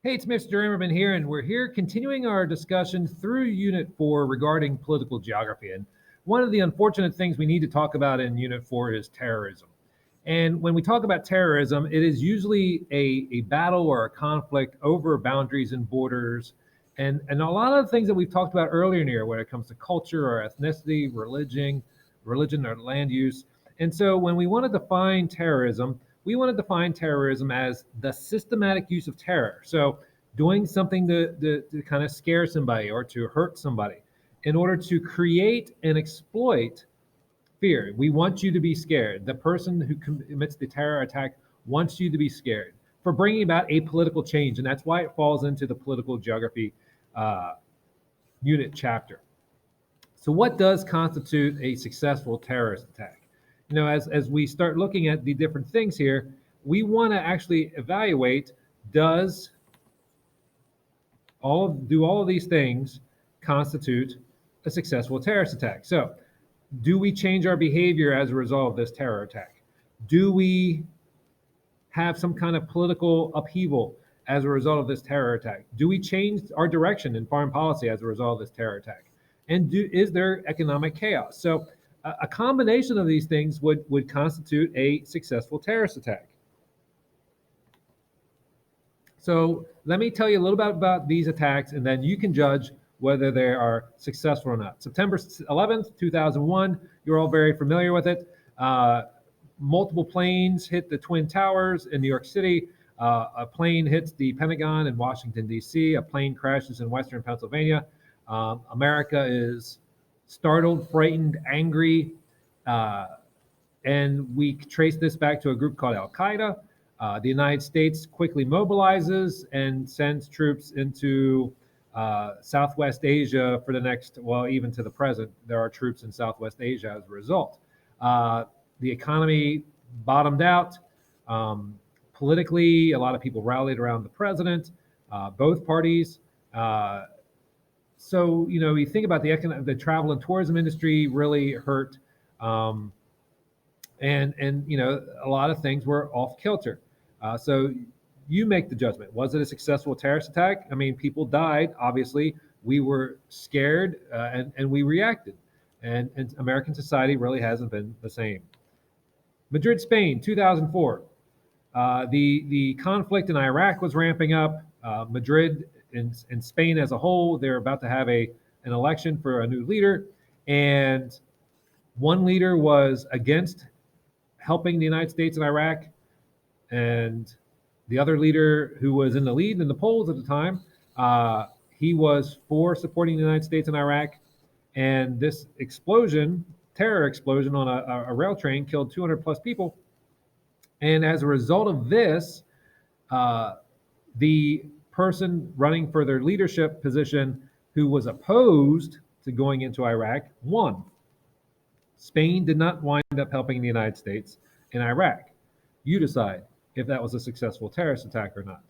Hey, it's Mr. Immerman here, and we're here continuing our discussion through Unit 4 regarding political geography. And one of the unfortunate things we need to talk about in Unit 4 is terrorism. And when we talk about terrorism, it is usually a battle or a conflict over boundaries and borders. And a lot of the things that we've talked about earlier in here, when it comes to culture or ethnicity, religion or land use. And so when we want to define terrorism, we want to define terrorism as the systematic use of terror. So doing something to kind of scare somebody or to hurt somebody in order to create and exploit fear. We want you to be scared. The person who commits the terror attack wants you to be scared for bringing about a political change. And that's why it falls into the political geography uh, unit chapter. So, what does constitute a successful terrorist attack? As we start looking at the different things here, we want to actually evaluate, does all of these things constitute a successful terrorist attack? So, do we change our behavior as a result of this terror attack? Do we have some kind of political upheaval as a result of this terror attack? Do we change our direction in foreign policy as a result of this terror attack? And is there economic chaos? So a combination of these things would constitute a successful terrorist attack. So let me tell you a little bit about these attacks, and then you can judge whether they are successful or not. September 11th, 2001, you're all very familiar with it. Multiple planes hit the Twin Towers in New York City. A plane hits the Pentagon in Washington, D.C. A plane crashes in Western Pennsylvania. America is startled, frightened, angry. And we trace this back to a group called Al Qaeda. The United States quickly mobilizes and sends troops into Southwest Asia for the next, well, even to the present, there are troops in Southwest Asia as a result. The economy bottomed out. Politically, a lot of people rallied around the president, both parties. So, you think about the travel and tourism industry really hurt. And a lot of things were off kilter. So you make the judgment. Was it a successful terrorist attack? I mean, people died. Obviously, we were scared and we reacted. And American society really hasn't been the same. Madrid, Spain, 2004. The conflict in Iraq was ramping up. Madrid and Spain as a whole, they're about to have an election for a new leader. And one leader was against helping the United States in Iraq, and the other leader, who was in the lead in the polls at the time, he was for supporting the United States in Iraq. And this terror explosion on a rail train, killed 200 plus people. And as a result of this, the person running for their leadership position who was opposed to going into Iraq won. Spain did not wind up helping the United States in Iraq. You decide if that was a successful terrorist attack or not.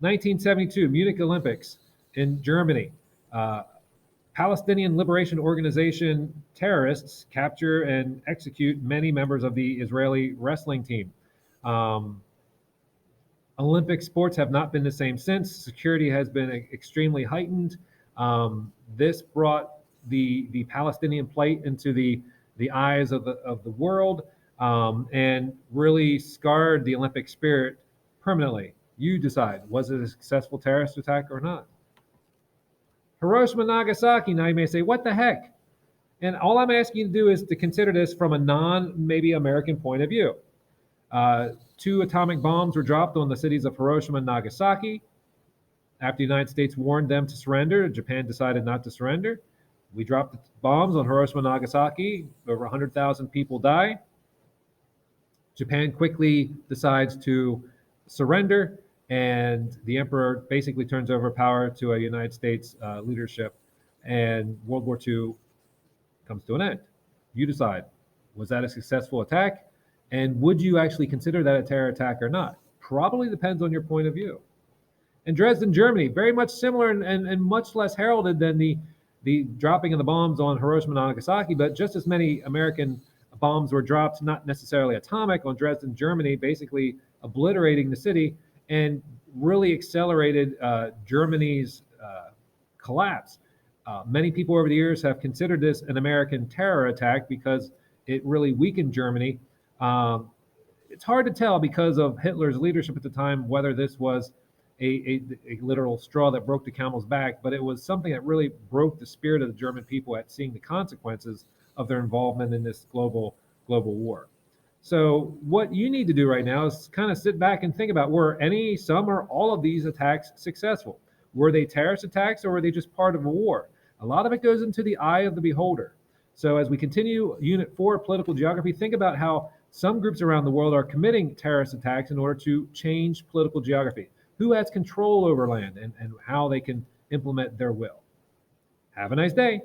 1972, Munich Olympics in Germany. Palestinian Liberation Organization terrorists capture and execute many members of the Israeli wrestling team. Olympic sports have not been the same since. Security has been extremely heightened. This brought the Palestinian plight into the eyes of the world, and really scarred the Olympic spirit permanently. You decide, was it a successful terrorist attack or not? Hiroshima, Nagasaki. Now you may say, what the heck? And all I'm asking you to do is to consider this from a maybe American point of view. 2 atomic bombs were dropped on the cities of Hiroshima and Nagasaki. After the United States warned them to surrender, Japan decided not to surrender. We dropped the bombs on Hiroshima and Nagasaki. Over 100,000 people die. Japan quickly decides to surrender, and the emperor basically turns over power to a United States leadership, and World War II comes to an end. You decide, was that a successful attack? And would you actually consider that a terror attack or not? Probably depends on your point of view. And Dresden, Germany, very much similar and much less heralded than the dropping of the bombs on Hiroshima and Nagasaki, but just as many American bombs were dropped, not necessarily atomic, on Dresden, Germany, basically obliterating the city. And really accelerated Germany's collapse. Many people over the years have considered this an American terror attack because it really weakened Germany. It's hard to tell because of Hitler's leadership at the time whether this was a literal straw that broke the camel's back, but it was something that really broke the spirit of the German people at seeing the consequences of their involvement in this global war. So what you need to do right now is kind of sit back and think about, were any, some, or all of these attacks successful? Were they terrorist attacks, or were they just part of a war? A lot of it goes into the eye of the beholder. So as we continue Unit 4, Political Geography, think about how some groups around the world are committing terrorist attacks in order to change political geography. Who has control over land and how they can implement their will. Have a nice day.